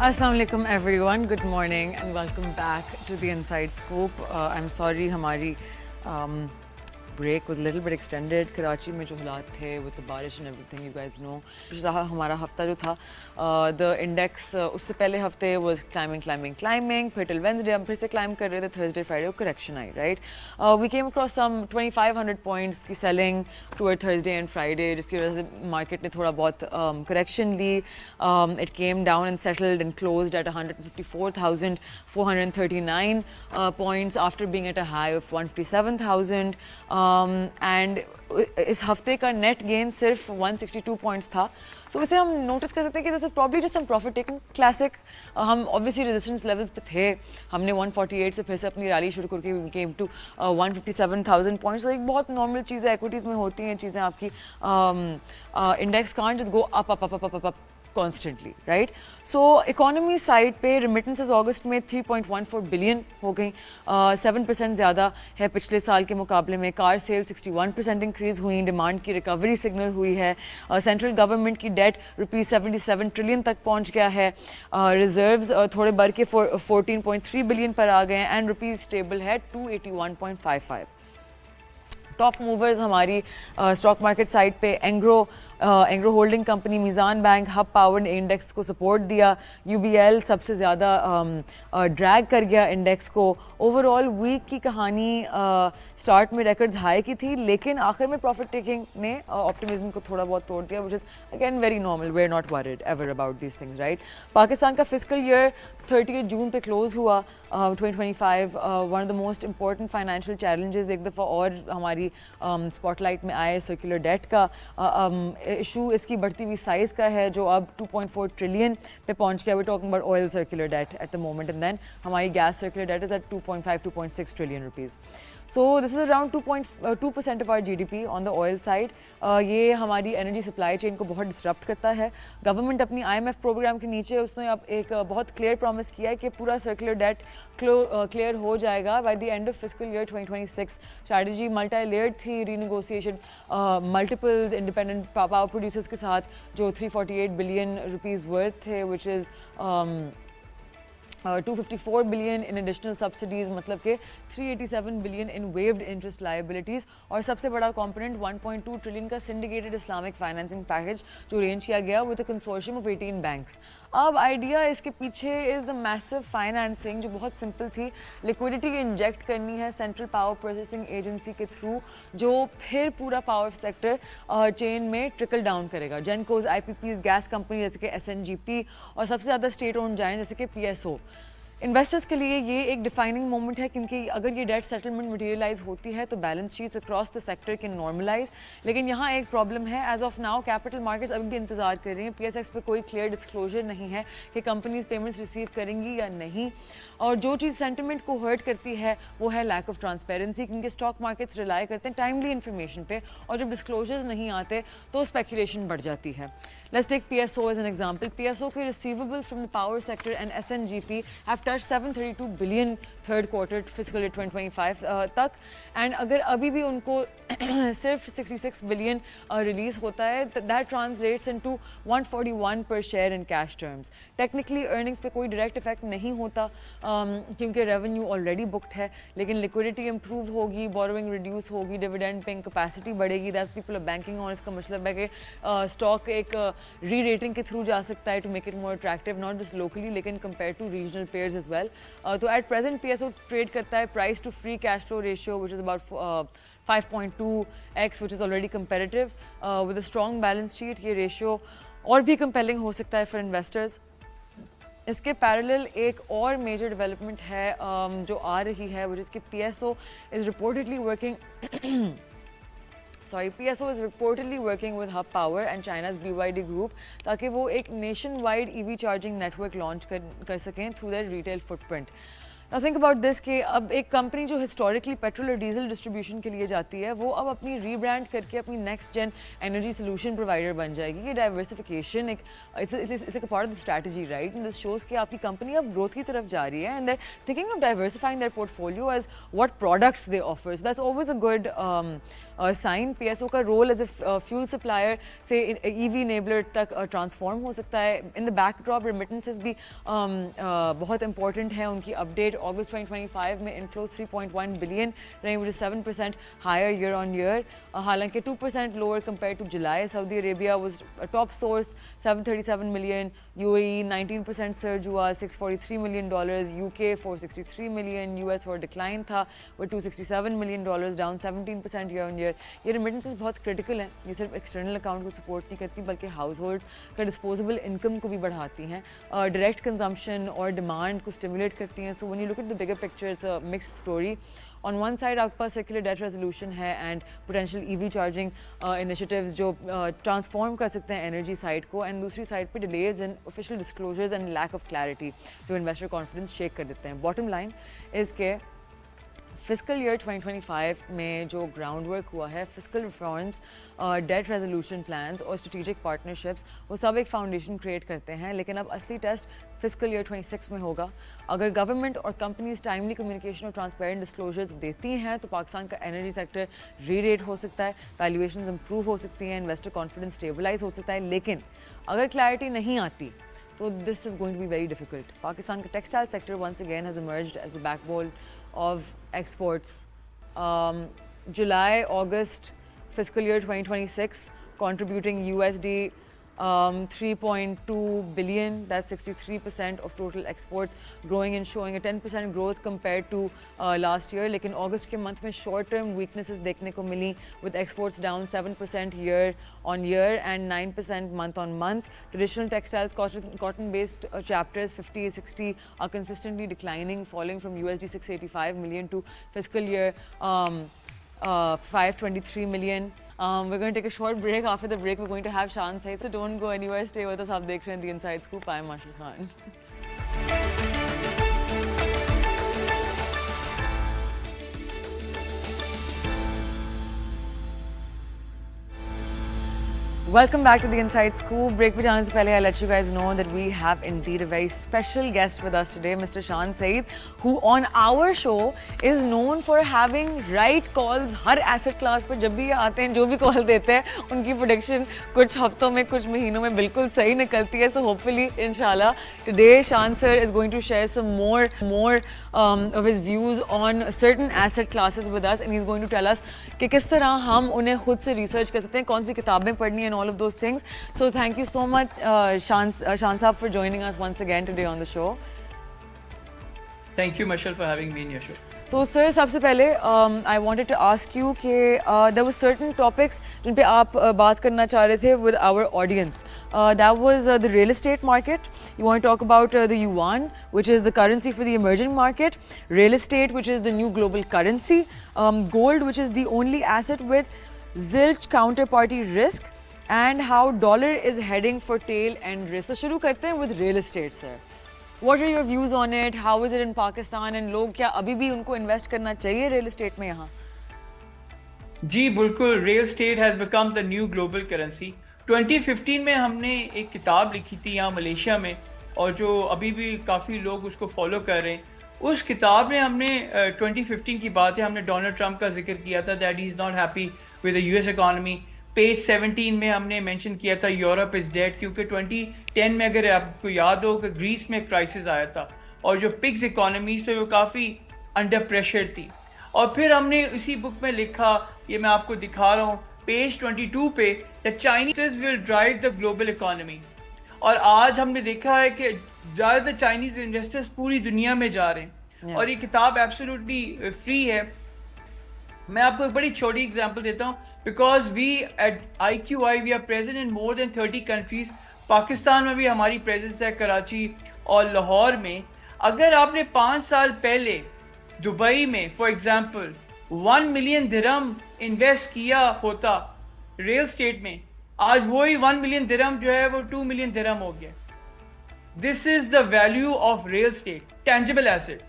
Assalamu alaikum everyone, good morning and welcome back to the Inside Scoop. I'm sorry हमारी break was a little bit extended. Karachi में जो हालात थे with the बारिश and everything, you guys know. पिछला हमारा हफ्ता जो था, the index उससे पहले हफ्ते was climbing. फिर till Wednesday हम फिर से climb कर रहे थे. Thursday, Friday correction I, right? We came across some 2,500 points की selling toward Thursday and Friday, जिसकी वजह से market ने थोड़ा बहुत correction ली. It came down and settled and closed at 154,439 points after being at a high of 157,000. And इस हफ्ते का नेट गेन सिर्फ 162 पॉइंट्स था. सो वैसे हम नोटिस कर सकते हैं कि this is probably just some profit taking classic. हम ऑब्वियसली रेजिस्टेंस लेवल्स पे थे. हमने 148 से फिर से अपनी रैली शुरू करके वी केम टू 157,000 पॉइंट्स. तो एक बहुत नॉर्मल चीज़ है, एक्विटीज़ में होती हैं चीज़ें. आपकी index can't just go up constantly, right? So economy side पे remittances अगस्त में 3.14 बिलियन हो गई, 7% ज़्यादा है पिछले साल के मुकाबले में. कार सेल 61% इंक्रीज़ हुई, डिमांड की रिकवरी सिग्नल हुई है. सेंट्रल गवर्नमेंट की डेट ₹77 ट्रिलियन तक पहुंच गया है. रिजर्व्स थोड़े बढ़ के 14.3 बिलियन पर आ गए हैं एंड रुपीज़ स्टेबल है 281.55. टॉप मूवर्स हमारी स्टॉक मार्केट साइड पे Engro holding company, Meezan bank, Hub Power ने इंडेक्स को सपोर्ट दिया. यूबीएल सबसे ज़्यादा ड्रैग कर गया इंडेक्स को. ओवरऑल वीक की कहानी स्टार्ट में रिकॉर्ड्स हाई की थी, लेकिन आखिर में प्रॉफिट टेकिंग ने ऑप्टिमिज्म को थोड़ा बहुत तोड़ दिया, which is again very normal. We are not worried ever about these things, right? Pakistan का फिस्कल ईयर 30 जून पे क्लोज हुआ 2025. One of the most important financial challenges एक दफ़ा और हमारी स्पॉटलाइट में आए सर्कुलर डेट का इशू. इसकी बढ़ती हुई साइज़ का है जो अब 2.4 ट्रिलियन पे पहुंच गया. We talking about oil circular debt at the moment, and then हमारी gas circular debt is at 2.6 trillion rupees. So this is around 2% of our GDP on the oil side. ये हमारी एनर्जी सप्लाई चेन को बहुत disturb करता है. Government अपनी IMF programme के नीचे उसने अब एक बहुत क्लियर प्रॉमिस किया है कि पूरा सर्कुलर डेट क्लियर हो जाएगा by the end of fiscal year 2026. Strategy multi layered थी, renegotiation multiples independent power producers के साथ जो 348 बिलियन रुपीज़ वर्थ थे, which is 254 billion in additional subsidies, मतलब कि 387 billion in waived interest liabilities. और सबसे बड़ा कंपोनेंट 1.2 ट्रिलियन का सिंडिकेटेड इस्लामिक फाइनेंसिंग पैकेज जो अरेंज किया गया with a consortium of 18 banks. अब आइडिया इसके पीछे इज़ द मैसिव फाइनेंसिंग जो बहुत सिंपल थी. लिक्विडिटी इंजेक्ट करनी है सेंट्रल पावर प्रोसेसिंग एजेंसी के थ्रू, जो फिर पूरा पावर सेक्टर चेन में ट्रिकल डाउन करेगा. जेनकोज, IPPs, गैस कंपनी जैसे कि SNGP और सबसे ज़्यादा स्टेट ओन जाएँ जैसे कि PSO. इन्वेस्टर्स के लिए ये एक डिफाइनिंग मोमेंट है, क्योंकि अगर ये डेट सेटलमेंट मटेरियलाइज होती है तो balance sheets across the sector can normalise. लेकिन यहाँ एक प्रॉब्लम है. As of now capital markets अभी भी इंतजार कर रही हैं. PSX पे कोई क्लियर डिस्क्लोजर नहीं है कि कंपनीज पेमेंट्स रिसीव करेंगी या नहीं. और जो चीज़ सेंटिमेंट को हर्ट करती है वो है लैक ऑफ ट्रांसपेरेंसी, क्योंकि स्टॉक मार्केट्स रिलाई करते हैं टाइमली इन्फॉर्मेशन पे, और जब डिस्क्लोजर्स नहीं आते तो स्पेकुलेशन बढ़ जाती है. Let's take PSO as an example. PSO के receivables from the power sector and SNGP have touched 732 billion third quarter fiscal year 2025 तक. And अगर अभी भी उनको सिर्फ 66 बिलियन रिलीज होता है, that translates into 141 per share in cash terms. Technically earnings पे कोई direct effect नहीं होता क्योंकि revenue already booked है, लेकिन liquidity improve होगी, borrowing reduce होगी, dividend paying capacity बढ़ेगी. That's people are banking on. इसका मतलब है कि stock एक री-रेटिंग के थ्रू जा सकता है to make it more attractive, not just locally लेकिन compared to regional pairs as well. तो at present PSO trade करता है price to free cash flow ratio which is about 5.2x, which is already competitive. With a strong balance sheet ये ratio और भी compelling हो सकता है for investors. इसके पैरेलल एक और मेजर डेवलपमेंट है जो आ रही है, which is कि PSO is reportedly working with Hub Power and China's BYD Group ताकि वो एक nation wide EV charging network launch कर सकें through their retail footprint. Now think about this कि अब एक कंपनी जो हिस्टोरिकली पेट्रोल और डीजल डिस्ट्रीब्यूशन के लिए जाती है वो अब अपनी रीब्रांड करके अपनी next gen energy solution provider बन जाएगी. ये डाइवर्सिफिकेशन एक इट्स एक part of the strategy, right? And this shows कि आपकी कंपनी अब ग्रोथ की तरफ जा रही है and they're thinking of diversifying their portfolio as what products they offer. So that's always a good sign. PSO का role as a fuel supplier से ईवी इनेबलर तक ट्रांसफॉर्म हो सकता है. इन द बैकड्रॉप रेमिटेंसेस भी बहुत important है. उनकी अपडेट अगस्त 2025 में इनफ्लोज 3.1 बिलियन रहे, which is 7% higher year on year. हालांकि 2% lower compare to July. Saudi Arabia was top source 737 million, UAE 19% surge हुआ $643 million, UK 463 million, US for decline था with $267 million, down 17% year on year. ये remittances बहुत critical हैं. ये सिर्फ external account को support नहीं करती बल्कि हाउस होल्ड का डिस्पोजेबल इनकम को भी बढ़ाती हैं, डायरेक्ट कंजम्पशन और डिमांड को स्टिमुलेट करती हैं. So when you look at the bigger picture it's a mixed story. On one side आपके पास सर्कुलर डेट रेजोल्यूशन है and potential EV charging initiatives जो ट्रांसफॉर्म कर सकते हैं एनर्जी साइड को, एंड दूसरी साइड पे delays in official disclosures and lack of clarity जो इन्वेस्टर कॉन्फिडेंस शेक कर देते हैं. बॉटम लाइन इज के फिस्कल ईयर 2025 में जो ग्राउंड वर्क हुआ है, fiscal reforms, debt resolution plans और स्ट्रेटेजिक पार्टनरशिप्स, वो सब एक फाउंडेशन क्रिएट करते हैं. लेकिन अब असली टेस्ट फिस्कल ईयर 26 में होगा. अगर गवर्नमेंट और कंपनीज टाइमली कम्युनिकेशन और ट्रांसपेरेंट डिस्क्लोजर्स देती हैं तो पाकिस्तान का एनर्जी सेक्टर री-रेट हो सकता है, वैल्यूएशंस इंप्रूव हो सकती हैं, इन्वेस्टर कॉन्फिडेंस स्टेबलाइज हो सकता है. लेकिन अगर क्लैरिटी नहीं आती तो this is going to be very difficult. Pakistan का textile sector once again has emerged as the backbone of exports. July, August, fiscal year 2026, contributing USD 3.2 billion, that's 63% of total exports, growing and showing a 10% growth compared to last year. लेकिन अगस्त के month में short term weaknesses देखने को मिली with exports down 7% year on year and 9% month on month. Traditional textiles, cotton based chapters 50-60 are consistently declining, falling from USD 685 million to fiscal year 523 million. We're going to take a short break. After the break, we're going to have Shan Said. So don't go anywhere. Stay with us. आप देख रहे हैं The Inside Scoop. I'm Marshall Khan. Welcome back to The Inside Scoop. Break पे जाने से पहले I'll let you guys know that we have indeed a very special guest with us today, Mr. Shan Said, who on our show is known for having right calls. Her asset class पर जब भी ये आते हैं, जो भी call देते हैं, उनकी prediction कुछ हफ्तों में, कुछ महीनों में बिल्कुल सही निकलती है. So hopefully, inshallah, today Shan sir is going to share some more of his views on certain asset classes with us, and he's going to tell us कि किस तरह हम उन्हें खुद से research कर सकते हैं, कौन सी किताबें पढ़नी है, all of those things. So thank you so much Shan Saab for joining us once again today on the show. Thank you Marshall for having me in your show. So sir, सबसे पहले I wanted to ask you कि there were certain topics जिन पे आप बात करना चाह रहे थे with our audience. That was the real estate market. You want to talk about the yuan, which is the currency for the emerging market, real estate, which is the new global currency, gold, which is the only asset with zilch counterparty risk, and how dollar is heading for tail end risk. So शुरू करते हैं with real estate, sir. What are your views on it? How is it in Pakistan? And लोग क्या अभी भी उनको invest करना चाहिए real estate में यहाँ? जी बिल्कुल, real estate has become the new global currency. 2015 में हमने एक किताब लिखी थी यहाँ मलेशिया में, और जो अभी भी काफ़ी लोग उसको फॉलो कर रहे हैं. उस किताब में हमने 2015 की बात है, हमने डोनाल्ड ट्रंप का जिक्र किया था that he is not happy with the US economy. Page 17 में हमने मेंशन किया था यूरोप इज डेड, क्योंकि 2010 में अगर आपको याद हो कि ग्रीस में क्राइसिस आया था और जो पिग्स इकोनॉमीज थे वो काफ़ी अंडर प्रेशर थी. और फिर हमने इसी बुक में लिखा, ये मैं आपको दिखा रहा हूँ पेज 22 पे, the Chinese will drive the global economy. और आज हमने देखा है कि ज़्यादातर चाइनीज इन्वेस्टर्स पूरी दुनिया में जा रहे हैं. और ये किताब एब्सोल्युटली फ्री है. मैं आपको एक बड़ी छोटी एग्जांपल देता हूँ. Because we at IQI we are present in more than 30 countries. Pakistan में भी हमारी प्रेजेंस है, कराची और लाहौर में. अगर आपने 5 साल पहले दुबई में for example 1 million dirham invest किया होता रियल स्टेट में, आज वही 1 मिलियन दिरहम जो है वो 2 मिलियन दिरहम हो गया. This is the value of real estate, tangible assets.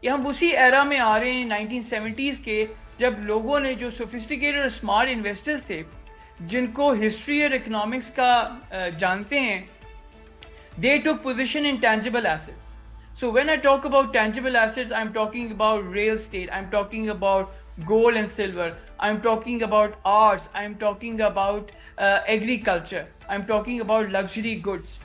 ये हम उसी एरा में आ रहे हैं 1970s के, जब लोगों ने, जो सोफिस्टिकेटेड और स्मार्ट इन्वेस्टर्स थे, जिनको हिस्ट्री और इकोनॉमिक्स का जानते हैं, they took position in tangible assets. So when I talk about tangible assets, I'm talking about real estate, I'm talking about gold and silver, I'm talking about arts, I'm talking about agriculture, I'm talking about luxury goods.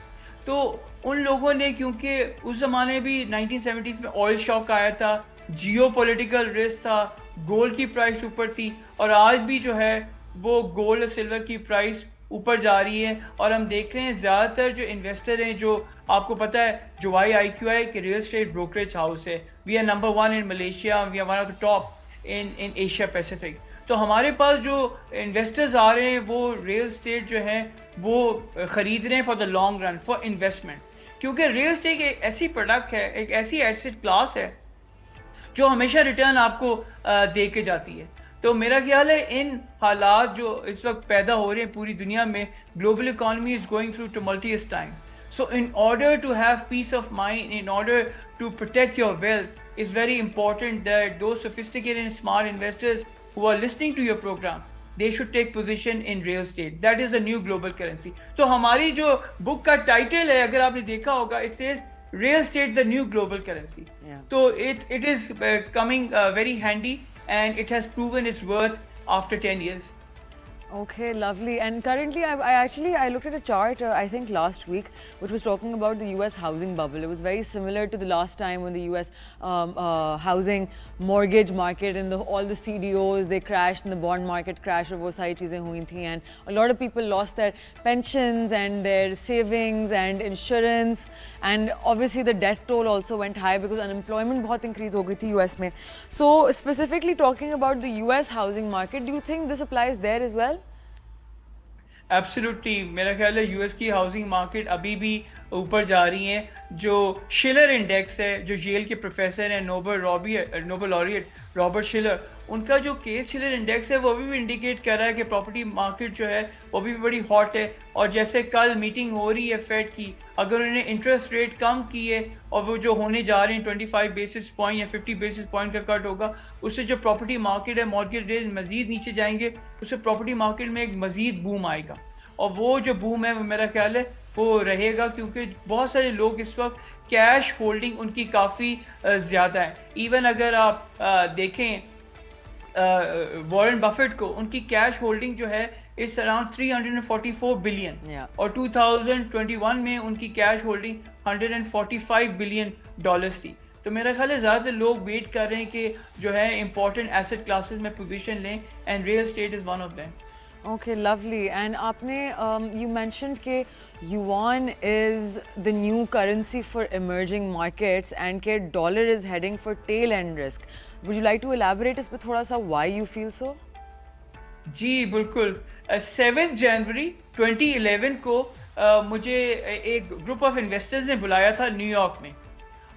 तो उन लोगों ने, क्योंकि उस ज़माने भी 1970s में oil shock आया था, जियो पॉलिटिकल रिस्क था, गोल्ड की प्राइस ऊपर थी, और आज भी जो है वो गोल्ड और सिल्वर की प्राइस ऊपर जा रही है। और हम देख रहे हैं ज़्यादातर जो इन्वेस्टर हैं, जो आपको पता है जो IQI के रियल स्टेट ब्रोकरेज हाउस है, we are number 1 in Malaysia, we are one of the top in Asia Pacific. तो हमारे पास जो इन्वेस्टर्स आ रहे हैं वो रियल स्टेट जो है वो ख़रीद रहे हैं for the long run, for investment, क्योंकि रियल स्टेट एक ऐसी प्रोडक्ट है, एक ऐसी एसेट क्लास है जो हमेशा रिटर्न आपको दे के जाती है। तो मेरा ख्याल है इन हालात जो इस वक्त पैदा हो रहे हैं पूरी दुनिया में, global economy is going through tumultuous times. So in order to have peace of mind, in order to protect your wealth, it's very important that those sophisticated and smart investors who are listening to your program, they should take position in real estate. That is the new global currency. तो हमारी जो book का title है, अगर आपने देखा होगा, it says real estate the new global currency. Yeah. So it is coming very handy, and it has proven its worth after 10 years. Okay, lovely. And currently, I looked at a chart, I think last week, which was talking about the US housing bubble. It was very similar to the last time when the US housing mortgage market and all the CDOs, they crashed, and the bond market crashed, और वो सारी चीज़ें हुई थी, and a lot of people lost their pensions and their savings and insurance, and obviously the debt toll also went high because unemployment बहुत increase हो गई थी US में. So specifically talking about the US housing market, do you think this applies there as well? Absolutely, मेरा ख्याल है US की housing market अभी भी ऊपर जा रही है। जो शिलर इंडेक्स है, जो येल के प्रोफेसर हैं, नोबल लॉरिएट रॉबर्ट शिलर, उनका जो केस शिलर इंडेक्स है वो अभी भी इंडिकेट कर रहा है कि प्रॉपर्टी मार्केट जो है वो भी बड़ी हॉट है। और जैसे कल मीटिंग हो रही है फेड की, अगर उन्होंने इंटरेस्ट रेट कम किए और वो जो होने जा रहे हैं 25 बेसिस पॉइंट या 50 बेसिस पॉइंट का कट होगा, उससे जो प्रॉपर्टी मार्केट है, मॉर्गेज रेट मजीद नीचे जाएंगे, उससे प्रॉपर्टी मार्केट में एक मजीद बूम आएगा। और वो जो बूम है मेरा ख्याल है वो रहेगा, क्योंकि बहुत सारे लोग इस वक्त कैश होल्डिंग उनकी काफ़ी ज़्यादा है। इवन अगर आप देखें वॉरेन बफेट को, उनकी कैश होल्डिंग जो है इस अराउंड 344 बिलियन, और 2021 में उनकी कैश होल्डिंग 145 बिलियन डॉलर्स थी। तो मेरा ख्याल है ज़्यादातर लोग वेट कर रहे हैं कि जो है इंपॉर्टेंट एसेट क्लासेस में पोजीशन लें, and real estate is one of them. Okay, lovely. And आपने you mentioned कि yuan is the new currency for emerging markets and कि dollar is heading for tail end risk. Would you like to elaborate इस पे थोड़ा सा why you feel so? जी बिल्कुल। 7 जनवरी 2011 को मुझे एक ग्रुप ऑफ इन्वेस्टर्स ने बुलाया था न्यूयॉर्क में,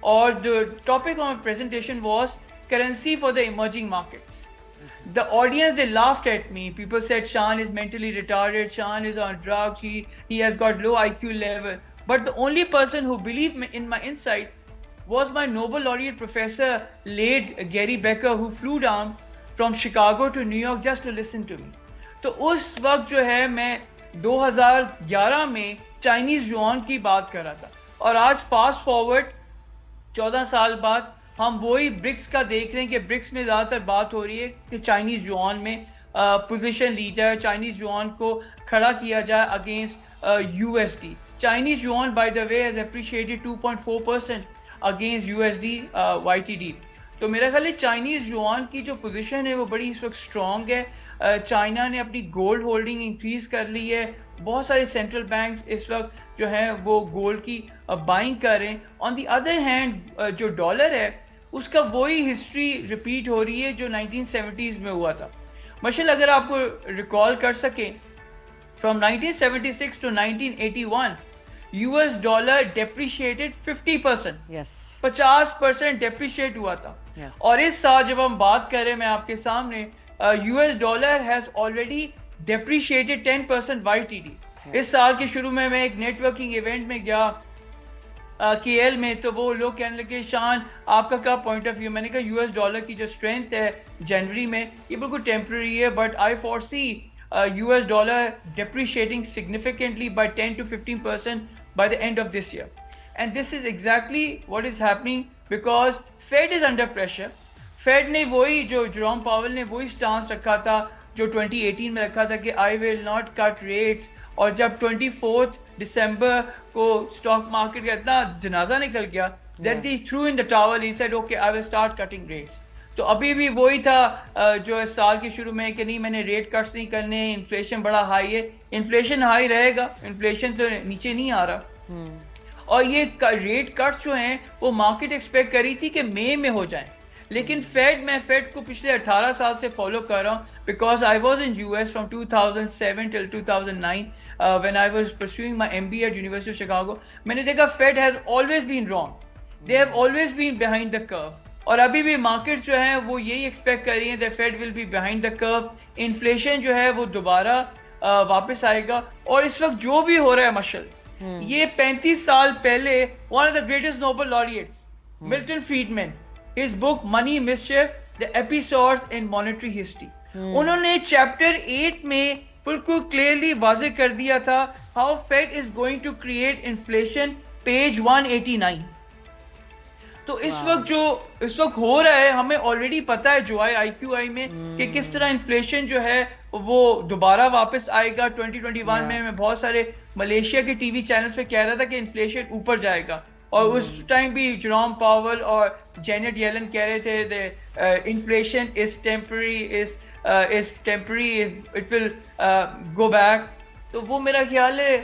और जो topic of presentation was currency for the emerging market. The audience, they laughed at me. People said Shan is mentally retarded, Shan is on drugs, he has got low IQ level. But the only person who believed me in my insight was my Nobel laureate professor, late Gary Becker, who flew down from Chicago to New York just to listen to me. तो उस वक्त जो है मैं 2011 में Chinese yuan की बात कर रहा था, और आज फास्ट फॉरवर्ड 14 साल बाद हम वही ब्रिक्स का देख रहे हैं कि ब्रिक्स में ज़्यादातर बात हो रही है कि चाइनीज़ युआन में पोजीशन ली जाए, चाइनीज़ युआन को खड़ा किया जाए against USD। Chinese yuan by the way has appreciated 2.4% against USD YTD। तो मेरा ख्याल है चाइनीज़ युआन की जो पोजीशन है वो बड़ी इस वक्त स्ट्रॉन्ग है। चाइना ने अपनी गोल्ड होल्डिंग इंक्रीज कर ली है, बहुत सारे सेंट्रल बैंक्स इस वक्त जो है वो गोल्ड की बाइंग कर रहे हैं। ऑन दी अदर हैंड जो डॉलर है उसका वही हिस्ट्री रिपीट हो रही है जो 1970s में हुआ था। मशल अगर आपको रिकॉल कर सकें, from 1976 to 1981 US dollar depreciated 50%, 50% depreciate हुआ था। और इस साल जब हम बात करें मैं आपके सामने, US dollar has already depreciated 10% YTD। इस साल के शुरू में मैं एक नेटवर्किंग इवेंट में गया, KL में, तो वो लोग कहने लगे शान आपका क्या पॉइंट ऑफ व्यू। मैंने कहा यूएस डॉलर की जो स्ट्रेंथ है जनवरी में ये बिल्कुल टेम्प्रेरी है, but I foresee US dollar depreciating significantly by 10 to 15% by the end of this year. And this is exactly what is happening because Fed is under pressure. Fed ने वही जो जेरोम पावेल ने वही stance रखा था जो 2018 में रखा था कि I will not cut rates, और जब 24 दिसंबर को स्टॉक मार्केट का इतना जनाजा निकल गया that he threw in the towel, he said okay I will start cutting rates. तो अभी भी वही था जो इस साल के शुरू में कि नहीं मैंने रेट कट्स नहीं करने, इन्फ्लेशन बड़ा हाई है। इन्फ्लेशन हाई रहेगा, इन्फ्लेशन तो नीचे नहीं आ रहा। और ये रेट कट्स जो हैं वो मार्केट एक्सपेक्ट करी थी कि मई में हो जाएं, लेकिन मैं फेड को पिछले 18 साल से फॉलो कर रहा हूँ because I was in US from 2007 till 2009 when I was pursuing my MBA at University of Chicago. मैंने देखा Fed has always been wrong, they have always been behind the curve, और अभी भी मार्केट जो है वो यही एक्सपेक्ट कर रही है that Fed will be behind the curve. Inflation जो है वो दोबारा वापस आएगा, और इस वक्त जो भी हो रहा है मशल, ये 35 साल पहले one of the greatest Nobel laureates Milton Friedman, his book Money Mischief the Episodes in Monetary History, उन्होंने चैप्टर 8 में बिल्कुल क्लियरली वाज़ेह कर दिया था how Fed is going to create inflation, page 189। तो इस वक्त हो रहा है, हमें ऑलरेडी पता है जो IQI में कि किस तरह इन्फ्लेशन जो है वो दोबारा वापस आएगा 2021 में। मैं बहुत सारे मलेशिया के टीवी चैनल्स पे कह रहा था कि इन्फ्लेशन ऊपर जाएगा, और उस टाइम भी जेरोम पावेल और जेनेट येलन कह रहे थे the inflation is temporary, it will go back. तो वो मेरा ख्याल है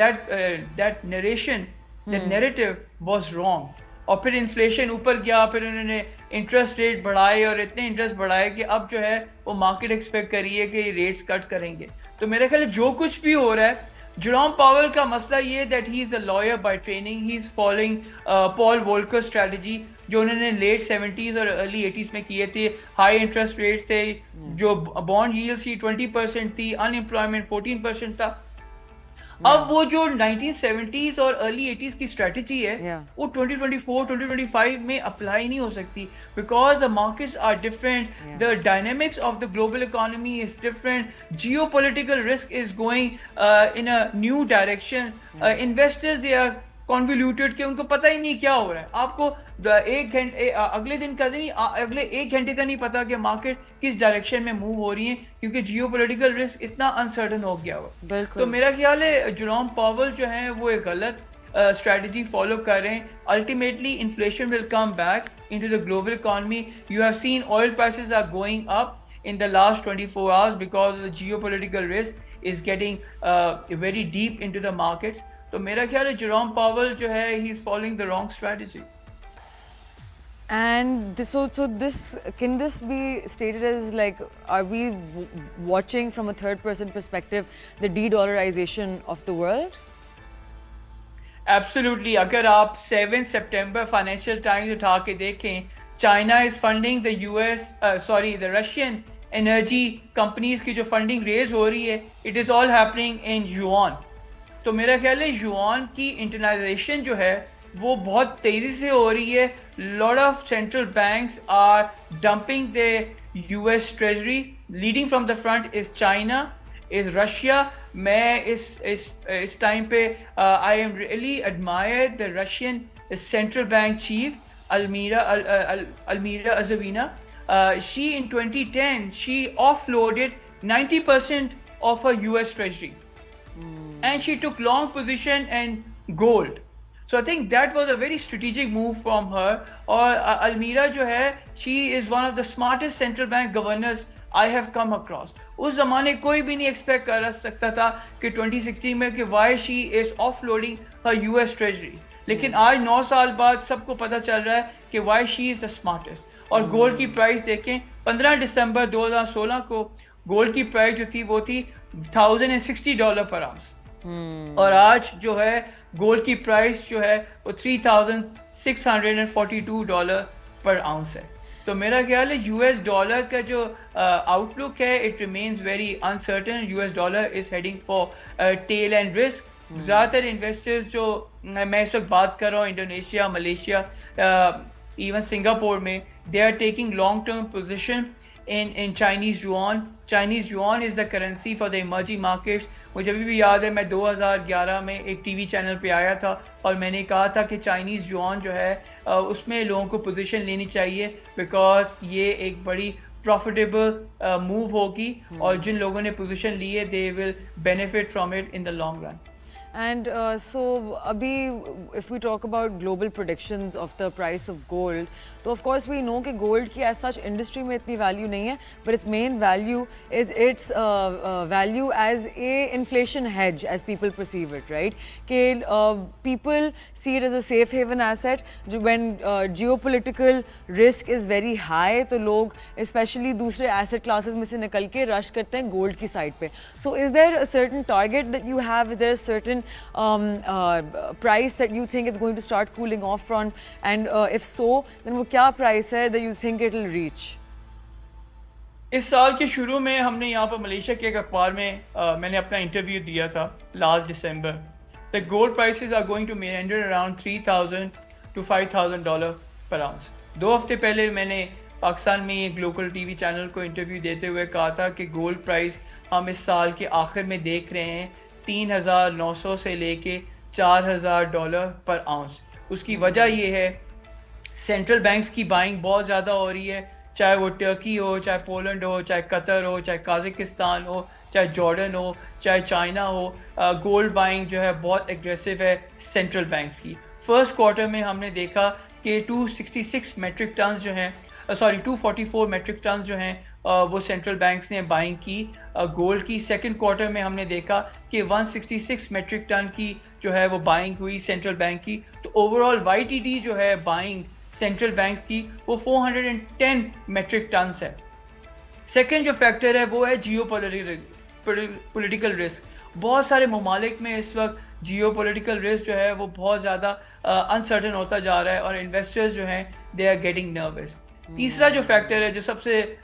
that narration, that narrative was wrong, और फिर इन्फ्लेशन ऊपर गया, फिर उन्होंने इंटरेस्ट रेट बढ़ाए और इतने इंटरेस्ट बढ़ाए कि अब जो है वो मार्केट एक्सपेक्ट करी है कि रेट्स कट करेंगे। तो मेरे ख्याल जो कुछ भी हो रहा है, जेरोम पावेल का मसला ये that he is a lawyer by training, he is following Paul Volcker strategy जो उन्होंने लेट 70s और अर्ली 80s में किए थे। हाई इंटरेस्ट रेट से जो बॉन्ड यील्ड थी 20% थी, अनएम्प्लॉयमेंट 14% था। अब वो जो 1970s और अर्ली 80s की स्ट्रेटजी है वो 2024 2025 में अप्लाई नहीं हो सकती because the markets are different, the dynamics of the global economy is different, geopolitical risk is going in a new direction, investors they are convoluted कि उनको पता ही नहीं क्या हो रहा है। आपको अगले दिन का नहीं, अगले 1 घंटे का नहीं पता कि मार्केट किस डायरेक्शन में मूव हो रही है क्योंकि जियोपॉलिटिकल रिस्क इतना अनसर्टन हो गया हुआ। तो मेरा ख्याल है जेरोम पावेल जो है वो एक गलत स्ट्रेटजी फॉलो कर रहे हैं। Ultimately inflation will come back into the global economy. You have seen oil prices are going up in the last 24 hours because the geopolitical risk is getting very deep into the markets. तो मेरा ख्याल है Jerome Powell जो है he is following the wrong strategy. And so this can this be stated as like, are we watching from a third person perspective the de-dollarization of the world? Absolutely. अगर आप 7 सितंबर financial times उठा के देखें, China is funding the Russian energy companies की जो funding raise हो रही है, it is all happening in yuan. तो मेरा ख्याल है युआन की इंटरनाइजेशन जो है वो बहुत तेजी से हो रही है। Lot of central banks are dumping the US treasury, leading from the front is China, is Russia. मैं इस टाइम पे I am really admire the Russian central bank chief Almira Azavina. She in 2010 she offloaded 90% of her US treasury, and she took long position in gold. So I think that was a very strategic move from her. और Almira जो है, she is one of the smartest central bank governors I have come across. उस जमाने कोई भी नहीं expect कर सकता था कि 2016 में कि why she is offloading her US treasury. लेकिन आज 9 साल बाद सबको पता चल रहा है कि why she is the smartest. और गोल्ड की प्राइस देखें, 15 दिसंबर 2016 को गोल्ड की प्राइस जो थी वो थी $1,060 पर आउंस, और आज जो है गोल्ड की प्राइस जो है वो $3,642 पर आउंस है। तो मेरा ख्याल है US डॉलर का जो आउटलुक है, it remains very uncertain. US dollar is heading for tail end risk, ज़्यादातर इन्वेस्टर्स जो मैं इस वक्त बात कर रहा हूँ इंडोनेशिया, मलेशिया, इवन सिंगापुर में, they are taking long term position in Chinese yuan. Chinese yuan is the currency for the emerging markets. मुझे अभी भी याद है मैं 2011 में एक टीवी चैनल पे आया था और मैंने कहा था कि चाइनीज़ युआन जो है उसमें लोगों को पोजीशन लेनी चाहिए, बिकॉज ये एक बड़ी प्रॉफिटेबल मूव होगी और जिन लोगों ने पोजीशन ली है they will benefit from it in the long run. And so, Abhi, if we talk about global predictions of the price of gold, so of course we know that gold की as such industry में इतनी value नहीं है, but its main value is its value as a inflation hedge, as people perceive it, right? कि people see it as a safe haven asset. When geopolitical risk is very high, तो लोग especially दूसरे asset classes में से निकल के rush करते हैं gold की side पे. So, is there a certain target that you have? Is there a certain price that you think it's going to start cooling off from, and if so, then वो क्या price है that you think it will reach? इस साल के शुरू में हमने यहाँ पर मलेशिया के एक अखबार में मैंने अपना इंटरव्यू दिया था last December. The gold prices are going to meander around $3,000 to $5,000 per ounce. 2 हफ्ते पहले मैंने पाकिस्तान में एक लोकल टीवी चैनल को इंटरव्यू देते हुए कहा था कि गोल्ड प्राइस हम इस साल के आखिर में देख रहे हैं 3,900 से लेके $4,000 पर आउंस. उसकी वजह ये है सेंट्रल बैंक्स की बाइंग बहुत ज़्यादा हो रही है, चाहे वो टर्की हो, चाहे पोलैंड हो, चाहे कतर हो, चाहे काज़ाकिस्तान हो, चाहे जॉर्डन हो, चाहे चाइना हो. गोल्ड बाइंग जो है बहुत एग्रेसिव है सेंट्रल बैंक्स की. फर्स्ट क्वार्टर में हमने देखा कि 266 मेट्रिक टन जो हैं 244 मेट्रिक टन जो हैं वो सेंट्रल बैंक्स ने बाइंग की गोल्ड की. सेकंड क्वार्टर में हमने देखा कि 166 मेट्रिक टन की जो है वो बाइंग हुई सेंट्रल बैंक की. तो ओवरऑल YTD जो है बाइंग सेंट्रल बैंक की वो 410 मेट्रिक टन है. सेकंड जो फैक्टर है वो है जियोपॉलिटिकल रिस्क. बहुत सारे ममालिक में इस वक्त जियोपॉलिटिकल रिस्क जो है वो बहुत ज़्यादा अनसर्टन होता जा रहा है और इन्वेस्टर्स जो हैं दे आर गेटिंग नर्वस. तीसरा जो फैक्टर है जो सबसे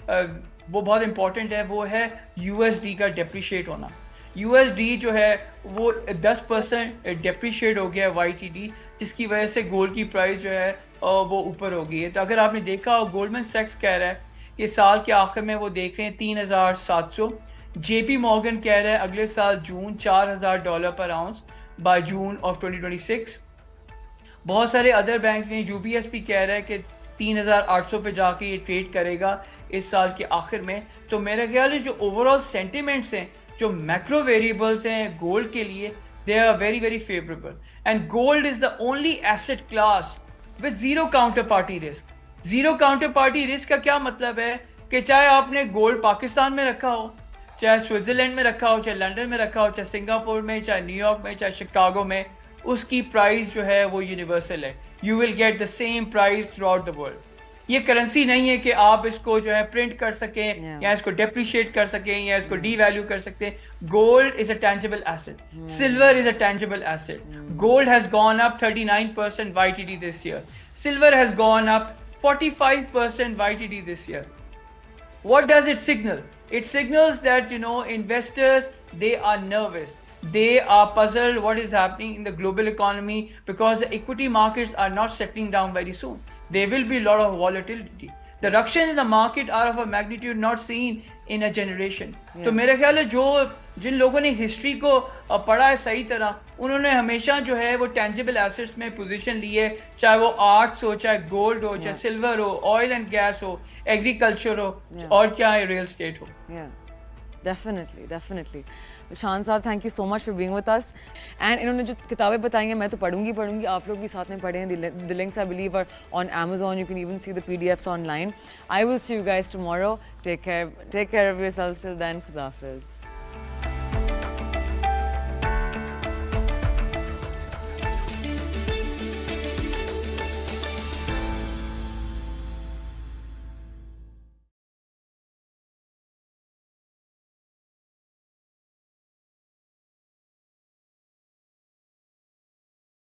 वो बहुत इंपॉर्टेंट है वो है USD का डेप्रिशिएट होना. USD जो है वो 10% डेप्रिशिएट हो गया है YTD, जिसकी वजह से गोल्ड की प्राइस जो है वो ऊपर हो गई है. तो अगर आपने देखा गोल्डमैन सैक्स कह रहा है कि साल के आखिर में वो देखें 3,700. JP मॉर्गन कह रहा है अगले साल जून $4,000 पर आउंस बाय जून ऑफ 2026. बहुत सारे अदर बैंक ने UBS भी कह रहा है कि 3,800 पे जाके ये ट्रेड करेगा इस साल के आखिर में. तो मेरा ख्याल है जो ओवरऑल सेंटिमेंट्स हैं, जो मैक्रो वेरिएबल्स हैं गोल्ड के लिए, they are very very favourable. And gold is the only asset class with zero counterparty risk. Zero counterparty risk का क्या मतलब है कि चाहे आपने गोल्ड पाकिस्तान में रखा हो, चाहे स्विट्जरलैंड में रखा हो, चाहे लंदन में रखा हो, चाहे सिंगापुर में, चाहे न्यूयॉर्क में, चाहे शिकागो में, उसकी प्राइस जो है वो यूनिवर्सल है. You will get the same price through out the world. ये करेंसी नहीं है कि आप इसको जो है प्रिंट कर सकें या इसको डेप्रिशिएट कर सकें या इसको डीवैल्यू कर सकते. Gold is a tangible asset. Silver is a tangible asset. Gold has gone up 39% YTD this year. Silver has gone up 45% YTD this year. What does it signal? It signals that investors, they are nervous. They are puzzled what is happening in the global economy because the equity markets are not settling down very soon. There will be a lot of volatility. The ruction in the market are of a magnitude not seen in a generation. तो मेरे ख्याल है जिन लोगों ने history को पढ़ा है सही तरह, उन्होंने हमेशा जो है वो टेंजिबल एसेट्स में पोजीशन ली है, चाहे वो आर्ट्स हो, चाहे गोल्ड हो, चाहे सिल्वर हो, ऑयल एंड गैस हो, एग्रीकल्चर हो, और क्या है रियल एस्टेट हो. डेफिनेटली. शान साहब, thank you so much for being with us. And इन्होंने जो किताबें बताई हैं मैं तो पढ़ूंगी, आप लोग भी साथ में पढ़ें. The links I believe are on Amazon. You can even see the PDFs online. I will see you guys tomorrow. Take care of yourselves till then. Khuda Hafiz.